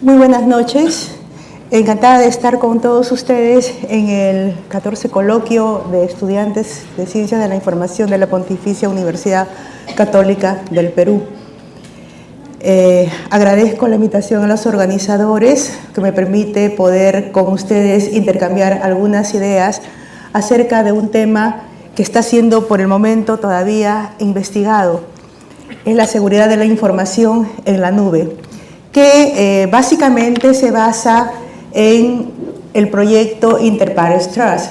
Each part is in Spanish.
Muy buenas noches. Encantada de estar con todos ustedes en el 14 coloquio de estudiantes de Ciencias de la Información de la Pontificia Universidad Católica del Perú. Agradezco la invitación a los organizadores que me permite poder con ustedes intercambiar algunas ideas acerca de un tema que está siendo por el momento todavía investigado. Es la seguridad de la información en la nube, que básicamente se basa en el proyecto Interpares Trust.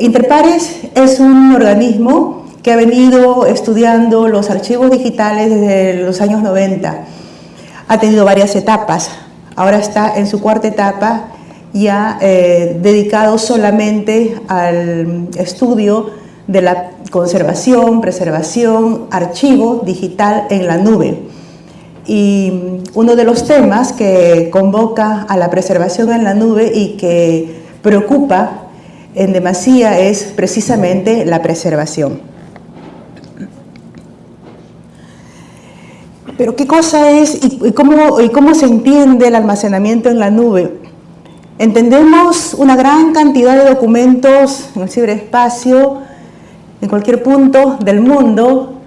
Interpares es un organismo que ha venido estudiando los archivos digitales desde los años 90. Ha tenido varias etapas. Ahora está en su cuarta etapa, ya dedicado solamente al estudio de la conservación, preservación, archivo digital en la nube. Y uno de los temas que convoca a la preservación en la nube y que preocupa en demasía es precisamente la preservación. Pero ¿qué cosa es y cómo se entiende el almacenamiento en la nube? Entendemos una gran cantidad de documentos en el ciberespacio, en cualquier punto del mundo,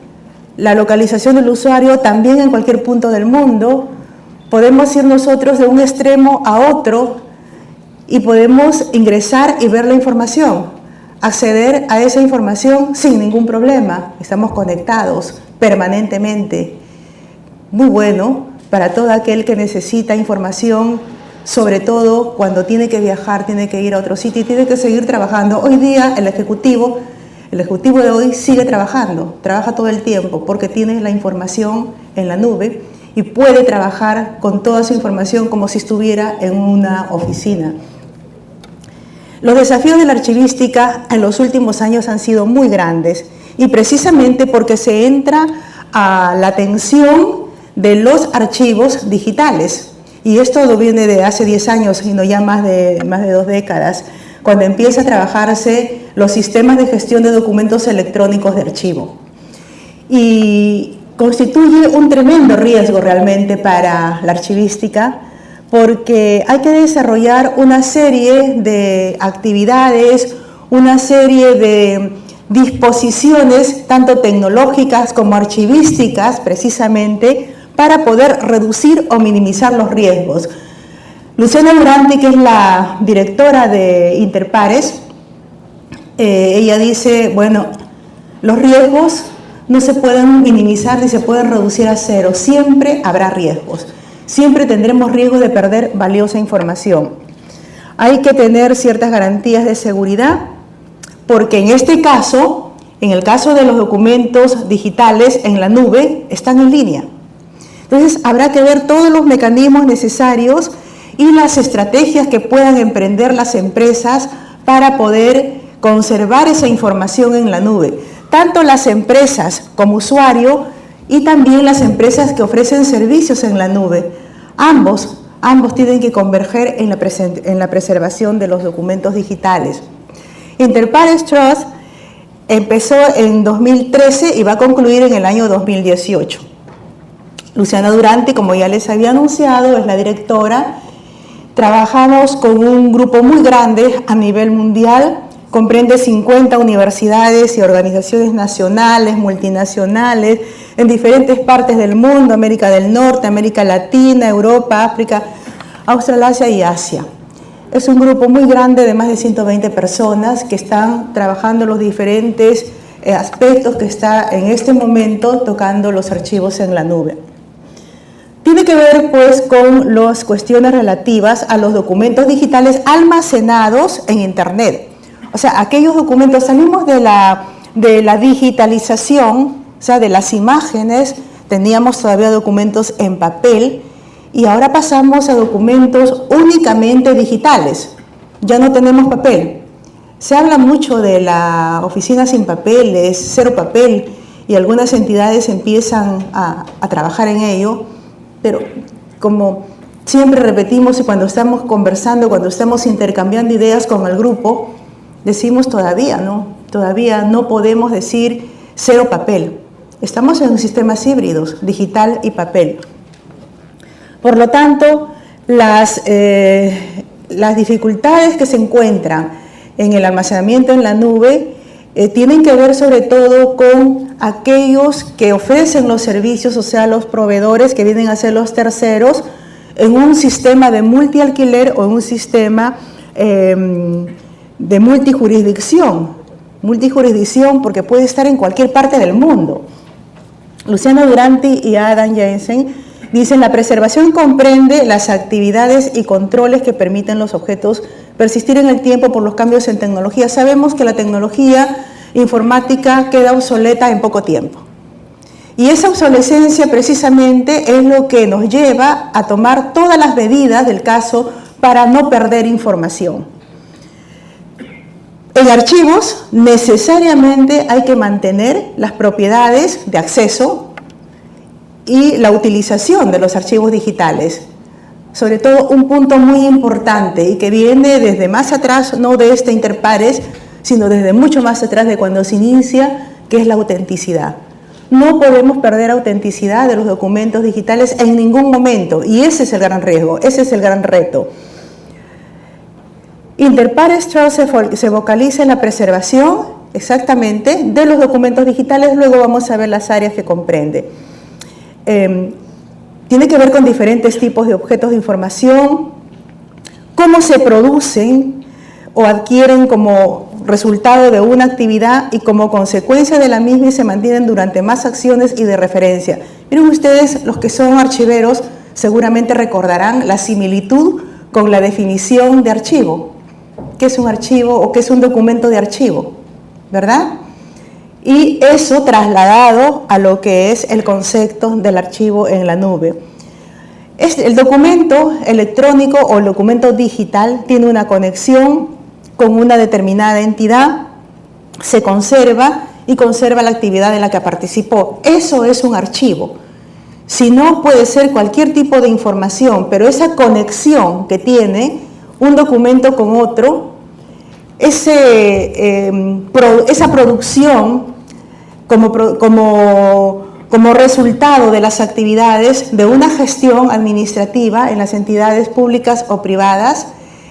la localización del usuario también en cualquier punto del mundo. Podemos ir nosotros de un extremo a otro y podemos ingresar y ver la información, acceder a esa información sin ningún problema. Estamos conectados permanentemente. Muy bueno para todo aquel que necesita información, sobre todo cuando tiene que viajar, tiene que ir a otro sitio y tiene que seguir trabajando. Hoy día el ejecutivo de hoy sigue trabajando, trabaja todo el tiempo porque tiene la información en la nube y puede trabajar con toda su información como si estuviera en una oficina. Los desafíos de la archivística en los últimos años han sido muy grandes y precisamente porque se entra a la atención de los archivos digitales. Y esto lo viene de hace 10 años, sino ya más de 2 décadas, cuando empieza a trabajarse los sistemas de gestión de documentos electrónicos de archivo. Y constituye un tremendo riesgo realmente para la archivística, porque hay que desarrollar una serie de actividades, una serie de disposiciones, tanto tecnológicas como archivísticas, precisamente, para poder reducir o minimizar los riesgos. Luciana Durante, que es la directora de Interpares, ella dice, bueno, los riesgos no se pueden minimizar ni se pueden reducir a cero, siempre habrá riesgos, siempre tendremos riesgo de perder valiosa información. Hay que tener ciertas garantías de seguridad, porque en este caso, en el caso de los documentos digitales en la nube, están en línea. Entonces habrá que ver todos los mecanismos necesarios y las estrategias que puedan emprender las empresas para poder conservar esa información en la nube. Tanto las empresas como usuario y también las empresas que ofrecen servicios en la nube. Ambos tienen que converger en la preservación de los documentos digitales. Interpares Trust empezó en 2013 y va a concluir en el año 2018. Luciana Durante, como ya les había anunciado, es la directora. Trabajamos con un grupo muy grande a nivel mundial, comprende 50 universidades y organizaciones nacionales, multinacionales, en diferentes partes del mundo, América del Norte, América Latina, Europa, África, Australasia y Asia. Es un grupo muy grande de más de 120 personas que están trabajando los diferentes aspectos que está en este momento tocando los archivos en la nube. Tiene que ver pues con las cuestiones relativas a los documentos digitales almacenados en Internet. O sea, aquellos documentos, salimos de la digitalización, o sea, de las imágenes, teníamos todavía documentos en papel y ahora pasamos a documentos únicamente digitales. Ya no tenemos papel. Se habla mucho de la oficina sin papeles, cero papel, y algunas entidades empiezan a trabajar en ello. Pero como siempre repetimos y cuando estamos conversando, cuando estamos intercambiando ideas con el grupo, decimos todavía no podemos decir cero papel. Estamos en sistemas híbridos, digital y papel. Por lo tanto, las dificultades que se encuentran en el almacenamiento en la nube tienen que ver sobre todo con aquellos que ofrecen los servicios, o sea, los proveedores que vienen a ser los terceros, en un sistema de multialquiler o en un sistema de multijurisdicción. Multijurisdicción porque puede estar en cualquier parte del mundo. Luciano Duranti y Adam Jensen dicen: la preservación comprende las actividades y controles que permiten los objetos persistir en el tiempo por los cambios en tecnología. Sabemos que la tecnología informática queda obsoleta en poco tiempo. Y esa obsolescencia precisamente es lo que nos lleva a tomar todas las medidas del caso para no perder información. En archivos necesariamente hay que mantener las propiedades de acceso y la utilización de los archivos digitales. Sobre todo un punto muy importante y que viene desde más atrás, no de este interpares, sino desde mucho más atrás de cuando se inicia, que es la autenticidad. No podemos perder autenticidad de los documentos digitales en ningún momento, y ese es el gran riesgo, ese es el gran reto. Interpares Strauss se focaliza en la preservación exactamente de los documentos digitales, luego vamos a ver las áreas que comprende. Tiene que ver con diferentes tipos de objetos de información, cómo se producen o adquieren como resultado de una actividad y como consecuencia de la misma y se mantienen durante más acciones y de referencia. Miren ustedes, los que son archiveros seguramente recordarán la similitud con la definición de archivo. ¿Qué es un archivo o qué es un documento de archivo? ¿Verdad? Y eso trasladado a lo que es el concepto del archivo en la nube. El documento electrónico o el documento digital tiene una conexión con una determinada entidad, se conserva y conserva la actividad en la que participó. Eso es un archivo. Si no, puede ser cualquier tipo de información, pero esa conexión que tiene un documento con otro, esa producción como resultado de las actividades de una gestión administrativa en las entidades públicas o privadas,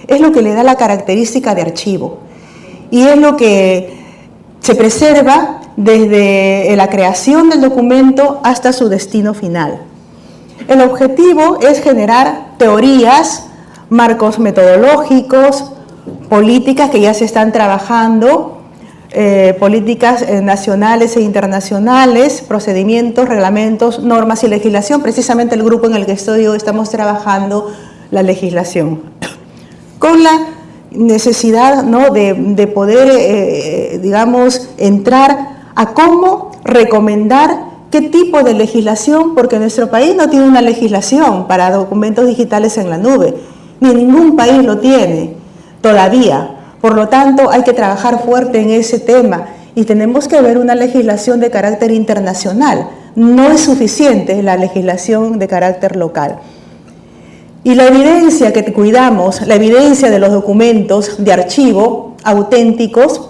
es lo que le da la característica de archivo. Y es lo que se preserva desde la creación del documento hasta su destino final. El objetivo es generar teorías, marcos metodológicos, políticas que ya se están trabajando, políticas nacionales e internacionales, procedimientos, reglamentos, normas y legislación. Precisamente el grupo en el que estoy hoy estamos trabajando la legislación, con la necesidad, ¿no?, de poder, digamos, entrar a cómo recomendar qué tipo de legislación, porque nuestro país no tiene una legislación para documentos digitales en la nube, ni ningún país lo tiene todavía. Por lo tanto, hay que trabajar fuerte en ese tema y tenemos que ver una legislación de carácter internacional. No es suficiente la legislación de carácter local. Y la evidencia que cuidamos, la evidencia de los documentos de archivo auténticos,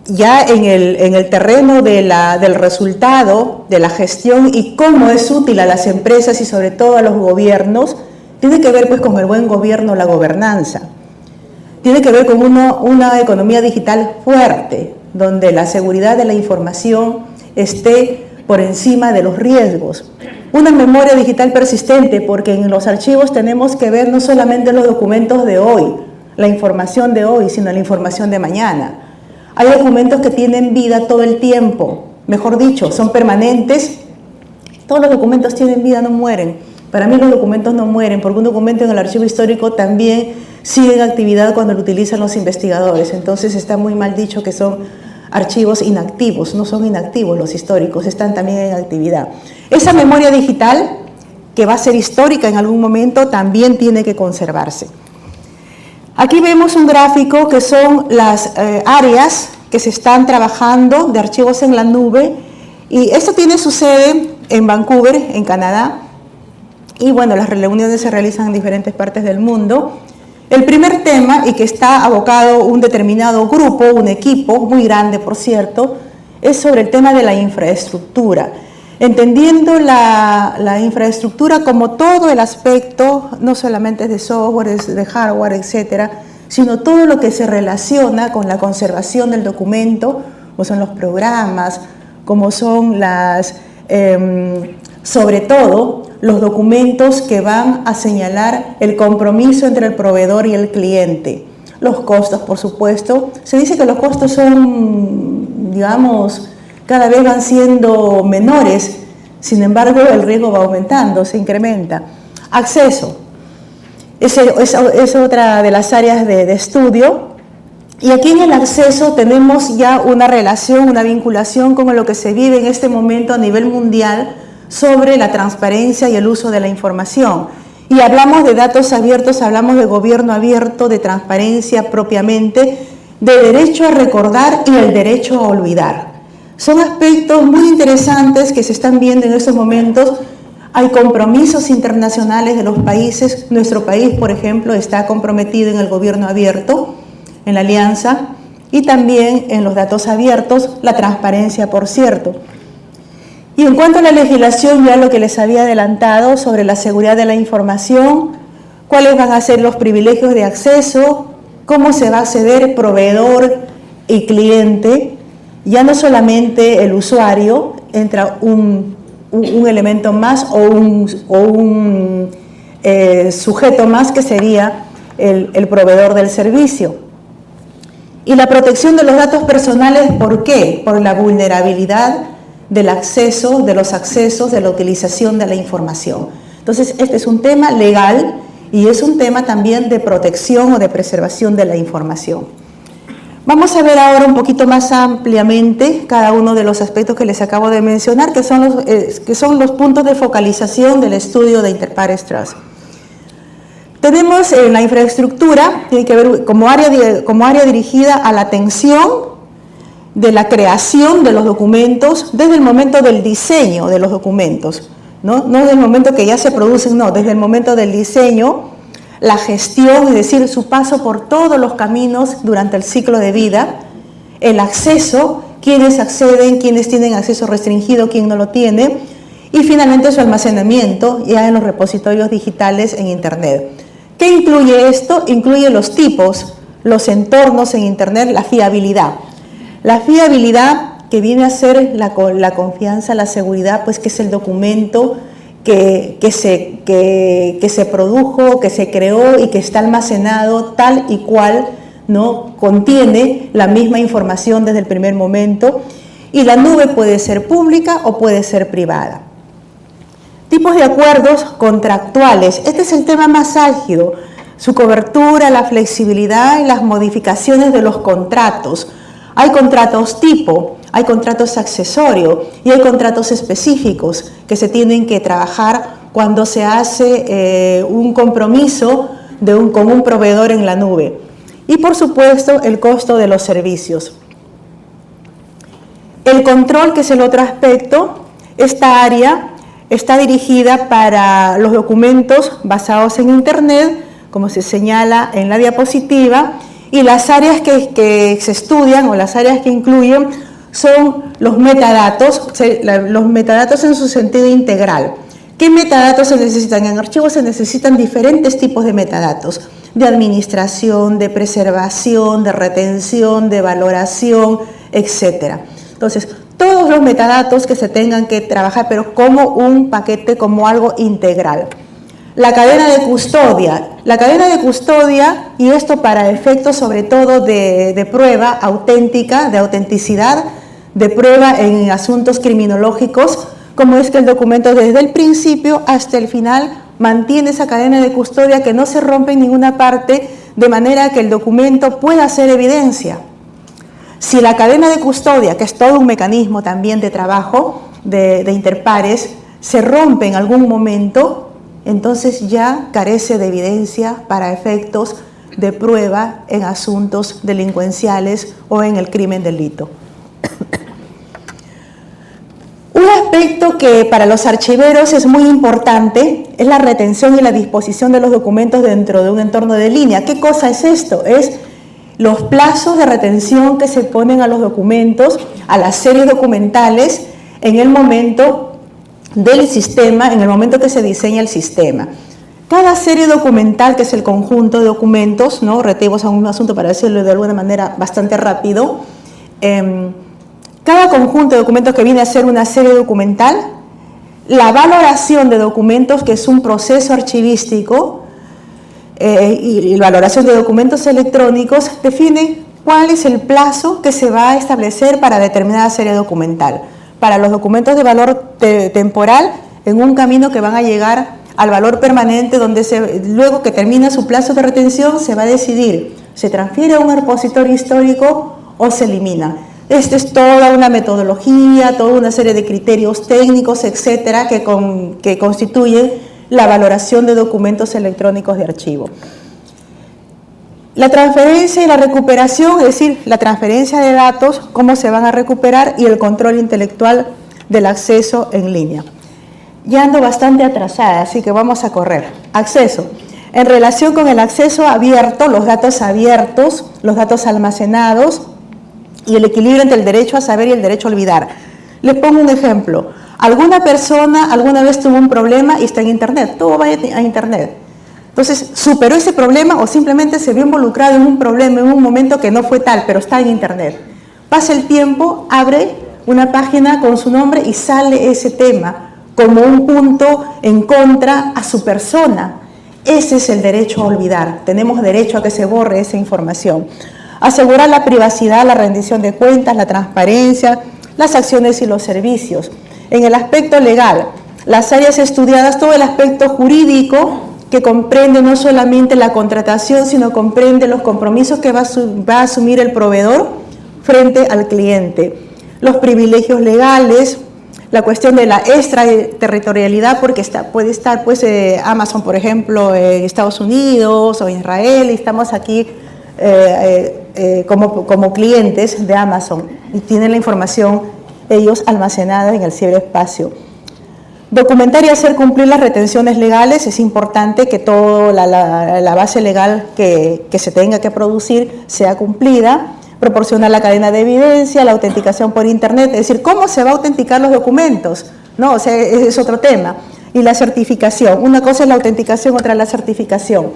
ya en el terreno del resultado, de la gestión y cómo es útil a las empresas y sobre todo a los gobiernos, tiene que ver pues con el buen gobierno, la gobernanza. Tiene que ver con una economía digital fuerte, donde la seguridad de la información esté por encima de los riesgos. Una memoria digital persistente, porque en los archivos tenemos que ver no solamente los documentos de hoy, la información de hoy, sino la información de mañana. Hay documentos que tienen vida todo el tiempo, mejor dicho, son permanentes. Todos los documentos tienen vida, no mueren. Para mí los documentos no mueren, porque un documento en el archivo histórico también sigue en actividad cuando lo utilizan los investigadores. Entonces está muy mal dicho que son archivos inactivos, no son inactivos los históricos, están también en actividad. Esa memoria digital, que va a ser histórica en algún momento, también tiene que conservarse. Aquí vemos un gráfico que son las áreas que se están trabajando de archivos en la nube, y esto tiene su sede en Vancouver, en Canadá, y bueno, las reuniones se realizan en diferentes partes del mundo. El primer tema, y que está abocado un determinado grupo, un equipo muy grande por cierto, es sobre el tema de la infraestructura. entendiendo la infraestructura como todo el aspecto, no solamente de software, de hardware, etcétera, sino todo lo que se relaciona con la conservación del documento, como son los programas, como son sobre todo, los documentos que van a señalar el compromiso entre el proveedor y el cliente. Los costos, por supuesto. Se dice que los costos son, digamos, cada vez van siendo menores, sin embargo, el riesgo va aumentando, se incrementa. Acceso. Es otra de las áreas de estudio. Y aquí en el acceso tenemos ya una relación, una vinculación con lo que se vive en este momento a nivel mundial sobre la transparencia y el uso de la información. Y hablamos de datos abiertos, hablamos de gobierno abierto, de transparencia propiamente, de derecho a recordar y el derecho a olvidar. Son aspectos muy interesantes que se están viendo en estos momentos. Hay compromisos internacionales de los países. Nuestro país, por ejemplo, está comprometido en el gobierno abierto, en la alianza, y también en los datos abiertos, la transparencia, por cierto. Y en cuanto a la legislación, ya lo que les había adelantado sobre la seguridad de la información, cuáles van a ser los privilegios de acceso, cómo se va a acceder proveedor y cliente, ya no solamente el usuario, entra un elemento más o un sujeto más que sería el proveedor del servicio. Y la protección de los datos personales, ¿por qué? Por la vulnerabilidad del acceso, de los accesos, de la utilización de la información. Entonces, este es un tema legal y es un tema también de protección o de preservación de la información. Vamos a ver ahora un poquito más ampliamente cada uno de los aspectos que les acabo de mencionar, que son los puntos de focalización del estudio de Interpares Trust. Tenemos la infraestructura, tiene que ver como área dirigida a la atención de la creación de los documentos desde el momento del diseño de los documentos, no desde el momento que ya se producen, no, desde el momento del diseño, la gestión, es decir, su paso por todos los caminos durante el ciclo de vida, el acceso, quiénes acceden, quiénes tienen acceso restringido, quién no lo tiene, y finalmente su almacenamiento ya en los repositorios digitales en Internet. ¿Qué incluye esto? Incluye los tipos, los entornos en Internet, la fiabilidad. La fiabilidad que viene a ser la confianza, la seguridad, pues que es el documento que se produjo, que se creó y que está almacenado tal y cual, ¿no? Contiene la misma información desde el primer momento, y la nube puede ser pública o puede ser privada. Tipos de acuerdos contractuales. Este es el tema más álgido. Su cobertura, la flexibilidad y las modificaciones de los contratos. Hay contratos tipo, hay contratos accesorios y hay contratos específicos que se tienen que trabajar cuando se hace un compromiso con un proveedor en la nube. Y por supuesto el costo de los servicios. El control, que es el otro aspecto, esta área está dirigida para los documentos basados en Internet, como se señala en la diapositiva, y las áreas que se estudian o las áreas que incluyen son los metadatos en su sentido integral. ¿Qué metadatos se necesitan? En archivos se necesitan diferentes tipos de metadatos, de administración, de preservación, de retención, de valoración, etc. Entonces, todos los metadatos que se tengan que trabajar, pero como un paquete, como algo integral. La cadena de custodia. La cadena de custodia, y esto para efectos sobre todo de prueba auténtica, de autenticidad, de prueba en asuntos criminológicos, como es que el documento desde el principio hasta el final mantiene esa cadena de custodia que no se rompe en ninguna parte, de manera que el documento pueda ser evidencia. Si la cadena de custodia, que es todo un mecanismo también de trabajo de Interpares, se rompe en algún momento, entonces ya carece de evidencia para efectos de prueba en asuntos delincuenciales o en el crimen delito. Un aspecto que para los archiveros es muy importante es la retención y la disposición de los documentos dentro de un entorno de línea. ¿Qué cosa es esto? Es los plazos de retención que se ponen a los documentos, a las series documentales, en el momento del sistema en el momento que se diseña el sistema. Cada serie documental, que es el conjunto de documentos, ¿no? Retenemos a un asunto para decirlo de alguna manera bastante rápido. Cada conjunto de documentos que viene a ser una serie documental, la valoración de documentos, que es un proceso archivístico, y la valoración de documentos electrónicos, define cuál es el plazo que se va a establecer para determinada serie documental. Para los documentos de valor temporal, en un camino que van a llegar al valor permanente, donde luego que termina su plazo de retención se va a decidir, ¿se transfiere a un repositorio histórico o se elimina? Esta es toda una metodología, toda una serie de criterios técnicos, etcétera, que constituyen la valoración de documentos electrónicos de archivo. La transferencia y la recuperación, es decir, la transferencia de datos, cómo se van a recuperar, y el control intelectual del acceso en línea. Ya ando bastante atrasada, así que vamos a correr. Acceso. En relación con el acceso abierto, los datos abiertos, los datos almacenados y el equilibrio entre el derecho a saber y el derecho a olvidar. Les pongo un ejemplo. Alguna persona alguna vez tuvo un problema y está en Internet, todo va a Internet. Entonces, superó ese problema o simplemente se vio involucrado en un problema en un momento que no fue tal, pero está en Internet. Pasa el tiempo, abre una página con su nombre y sale ese tema como un punto en contra a su persona. Ese es el derecho a olvidar. Tenemos derecho a que se borre esa información. Asegurar la privacidad, la rendición de cuentas, la transparencia, las acciones y los servicios. En el aspecto legal, las áreas estudiadas, todo el aspecto jurídico, que comprende no solamente la contratación, sino comprende los compromisos que va a asumir el proveedor frente al cliente. Los privilegios legales, la cuestión de la extraterritorialidad, porque puede estar pues, Amazon, por ejemplo, en Estados Unidos o Israel, y estamos aquí como clientes de Amazon y tienen la información ellos almacenada en el ciberespacio. Documentar y hacer cumplir las retenciones legales. Es importante que toda la base legal que se tenga que producir sea cumplida. Proporcionar la cadena de evidencia, la autenticación por Internet, es decir, cómo se va a autenticar los documentos, ¿no? O sea, es otro tema. Y la certificación. Una cosa es la autenticación, otra es la certificación.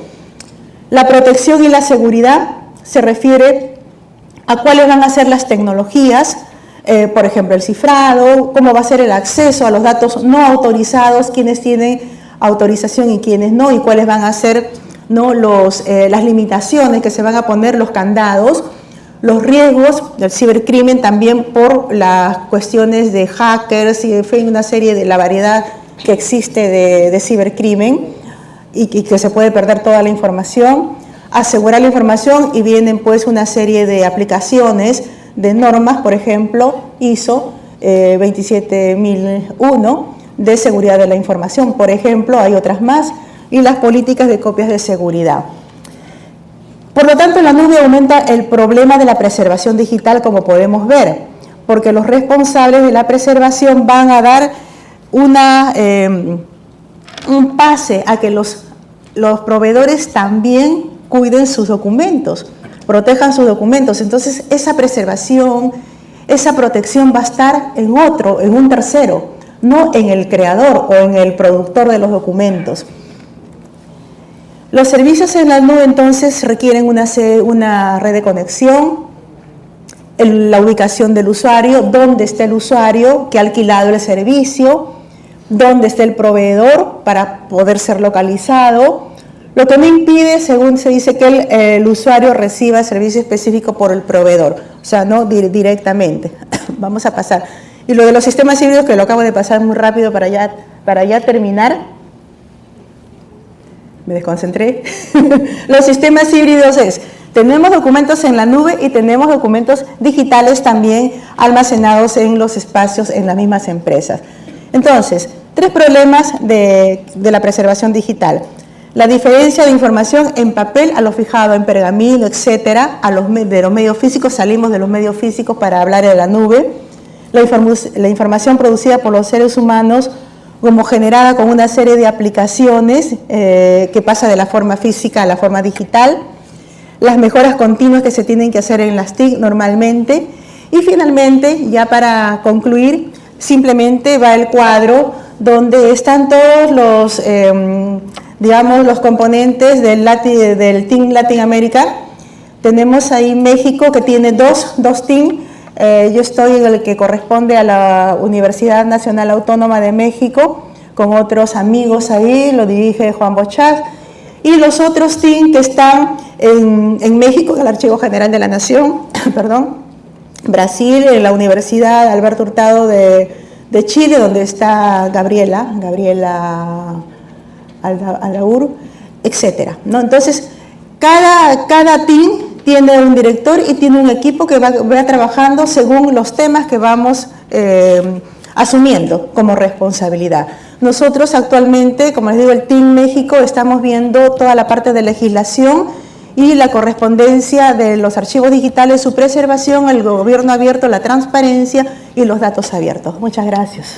La protección y la seguridad se refiere a cuáles van a ser las tecnologías, por ejemplo, el cifrado, cómo va a ser el acceso a los datos no autorizados, quiénes tienen autorización y quiénes no, y cuáles van a ser, ¿no? Las limitaciones que se van a poner, los candados, los riesgos del cibercrimen también por las cuestiones de hackers y en fin, una serie de la variedad que existe de cibercrimen y que se puede perder toda la información. Asegurar la información, y vienen pues una serie de aplicaciones de normas, por ejemplo, ISO 27001 de seguridad de la información, por ejemplo, hay otras más, y las políticas de copias de seguridad. Por lo tanto, la nube aumenta el problema de la preservación digital, como podemos ver, porque los responsables de la preservación van a dar un pase a que los proveedores también cuiden sus documentos, protejan sus documentos. Entonces, esa preservación, esa protección va a estar en un tercero, no en el creador o en el productor de los documentos. Los servicios en la nube, entonces, requieren una red de conexión, la ubicación del usuario, dónde está el usuario que ha alquilado el servicio, dónde está el proveedor para poder ser localizado, lo que no impide, según se dice, que el usuario reciba servicio específico por el proveedor, o sea, no directamente. Vamos a pasar. Y lo de los sistemas híbridos, que lo acabo de pasar muy rápido para ya terminar. Me desconcentré. Los sistemas híbridos tenemos documentos en la nube y tenemos documentos digitales también almacenados en los espacios en las mismas empresas. Entonces, 3 problemas de la preservación digital. La diferencia de información en papel a lo fijado en pergamino, etcétera, de los medios físicos, salimos de los medios físicos para hablar de la nube. La información producida por los seres humanos como generada con una serie de aplicaciones que pasa de la forma física a la forma digital. Las mejoras continuas que se tienen que hacer en las TIC normalmente. Y finalmente, ya para concluir, simplemente va el cuadro donde están todos los, digamos, los componentes del Team Latinoamérica. Tenemos ahí México, que tiene dos teams. Yo estoy en el que corresponde a la Universidad Nacional Autónoma de México, con otros amigos ahí, lo dirige Juan Bochaz. Y los otros teams que están en México, en el Archivo General de la Nación, perdón, Brasil, en la Universidad Alberto Hurtado de Chile, donde está Gabriela Aldaur, etc., ¿no? Entonces, cada team tiene un director y tiene un equipo que va trabajando según los temas que vamos asumiendo como responsabilidad. Nosotros actualmente, como les digo, el Team México, estamos viendo toda la parte de legislación y la correspondencia de los archivos digitales, su preservación, el gobierno abierto, la transparencia y los datos abiertos. Muchas gracias.